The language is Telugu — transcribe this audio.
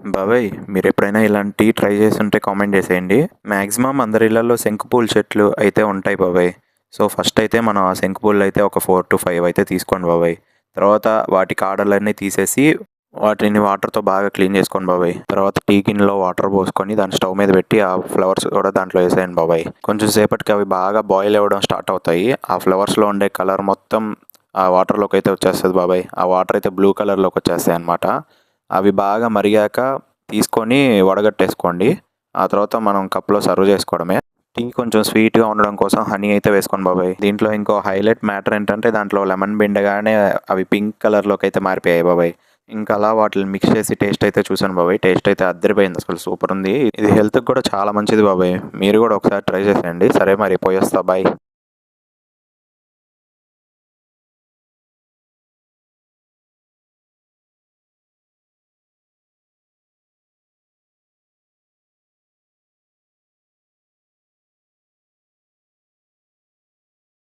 బాబాయ్ మీరెప్పుడైనా ఇలాంటి టీ ట్రై చేసుంటే కామెంట్ చేసేయండి. మాక్సిమం అందరి ఇళ్లల్లో శంకుపూల చెట్లు అయితే ఉంటాయి బాబాయ్. సో, ఫస్ట్ అయితే మనం ఆ శంకుపూలయితే ఒక 4-5 అయితే తీసుకోండి బాబాయ్. తర్వాత వాటి కాడలన్నీ తీసేసి వాటిని వాటర్‌తో బాగా క్లీన్ చేసుకోండి బాబాయ్. తర్వాత టీ గిన్నెలో వాటర్ పోసుకొని దాన్ని స్టవ్ మీద పెట్టి ఆ ఫ్లవర్స్ కూడా దాంట్లో ఏసేయండి బాబాయ్. కొంచెం సేపటికి అవి బాగా బాయిల్ అవ్వడం స్టార్ట్ అవుతాయి. ఆ ఫ్లవర్స్‌లో ఉండే కలర్ మొత్తం ఆ వాటర్‌లోకైతే వచ్చేస్తది బాబాయ్. ఆ వాటర్ అయితే బ్లూ కలర్‌లోకి వచ్చేస్తాయన్నమాట. అవి బాగా మరిగాక తీసుకొని వడగట్టేసుకోండి. ఆ తర్వాత మనం కప్‌లో సర్వ్ చేసుకోవడమే. టీ కొంచెం స్వీట్‌గా ఉండడం కోసం హనీ అయితే వేసుకోండి బాబాయ్. దీంట్లో ఇంకో హైలైట్ మ్యాటర్ ఏంటంటే దాంట్లో లెమన్ పిండగానే అవి పింక్ కలర్‌లోకి అయితే మారిపోయాయి బాబాయ్. ఇంకా అలా వాటిని మిక్స్ చేసి టేస్ట్ అయితే చూసాను బాబాయ్. టేస్ట్ అయితే అద్దరిపోయింది, అసలు సూపర్ ఉంది. ఇది హెల్త్‌కి కూడా చాలా మంచిది బాబాయ్. మీరు కూడా ఒకసారి ట్రై చేసేయండి. సరే మరి పోయొస్తా, బాయ్.